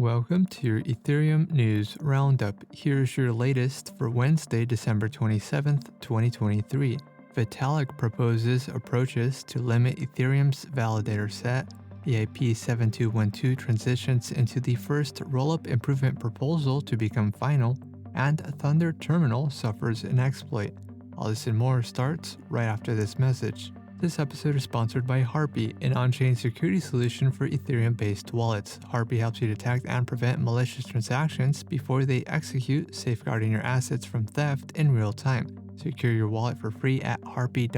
Welcome to your Ethereum News Roundup. Here's your latest for Wednesday, December 27th, 2023. Vitalik proposes approaches to limit Ethereum's validator set. EIP 7212 transitions into the first Rollup improvement proposal to become final, and Thunder Terminal suffers an exploit. All this and more starts right after this message. This episode is sponsored by Harpy, an on-chain security solution for Ethereum-based wallets. Harpy helps you detect and prevent malicious transactions before they execute, safeguarding your assets from theft in real time. Secure your wallet for free at harpy.io/ETH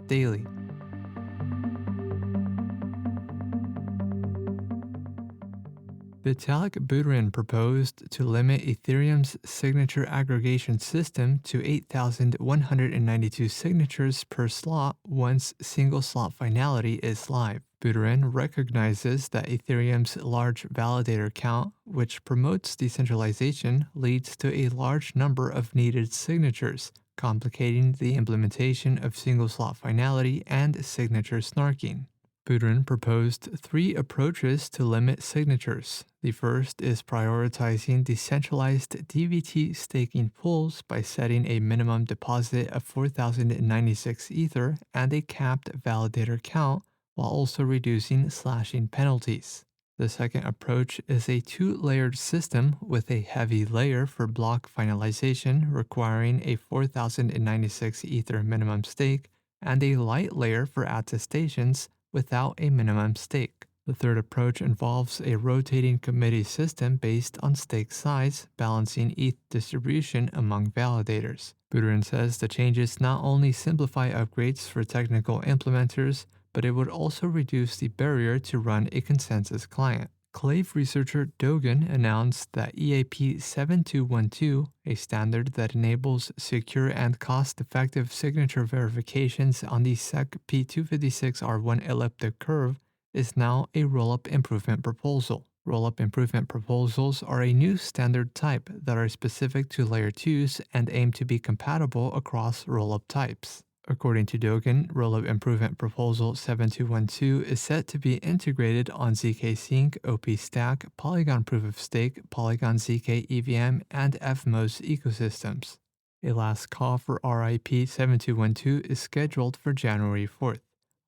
daily. Vitalik Buterin proposed to limit Ethereum's signature aggregation system to 8,192 signatures per slot once single-slot finality is live. Buterin recognizes that Ethereum's large validator count, which promotes decentralization, leads to a large number of needed signatures, complicating the implementation of single-slot finality and signature snarking. Buterin proposed three approaches to limit signatures. The first is prioritizing decentralized DVT staking pools by setting a minimum deposit of 4,096 Ether and a capped validator count, while also reducing slashing penalties. The second approach is a two-layered system with a heavy layer for block finalization requiring a 4,096 Ether minimum stake and a light layer for attestations without a minimum stake. The third approach involves a rotating committee system based on stake size, balancing ETH distribution among validators. Buterin says the changes not only simplify upgrades for technical implementers, but it would also reduce the barrier to run a consensus client. Clave researcher Dogan announced that EIP 7212, a standard that enables secure and cost-effective signature verifications on the SEC P256R1 elliptic curve, is now a Rollup improvement proposal. Rollup improvement proposals are a new standard type that are specific to Layer 2s and aim to be compatible across Rollup types. According to Dogan, Rollup Improvement Proposal 7212 is set to be integrated on ZK Sync, OP Stack, Polygon Proof of Stake, Polygon ZK EVM, and FMOS ecosystems. A last call for RIP 7212 is scheduled for January 4th.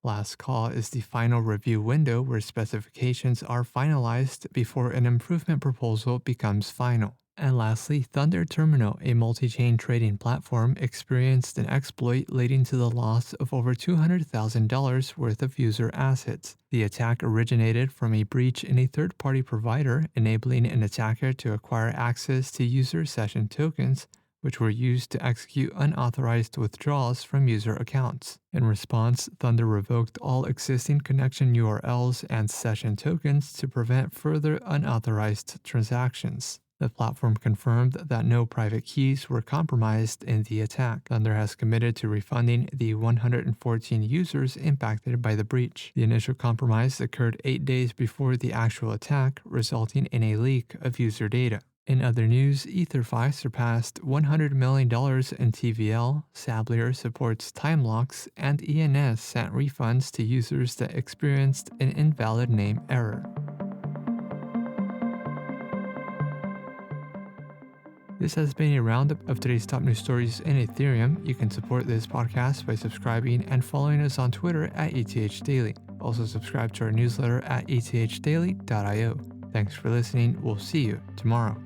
Last call is the final review window where specifications are finalized before an improvement proposal becomes final. And lastly, Thunder Terminal, a multi-chain trading platform, experienced an exploit leading to the loss of over $200,000 worth of user assets. The attack originated from a breach in a third-party provider, enabling an attacker to acquire access to user session tokens, which were used to execute unauthorized withdrawals from user accounts. In response, Thunder revoked all existing connection URLs and session tokens to prevent further unauthorized transactions. The platform confirmed that no private keys were compromised in the attack. Thunder has committed to refunding the 114 users impacted by the breach. The initial compromise occurred 8 days before the actual attack, resulting in a leak of user data. In other news, EtherFi surpassed $100 million in TVL, Sablier supports time locks, and ENS sent refunds to users that experienced an invalid name error. This has been a roundup of today's top news stories in Ethereum. You can support this podcast by subscribing and following us on Twitter at ETHDaily. Also subscribe to our newsletter at ethdaily.io. Thanks for listening. We'll see you tomorrow.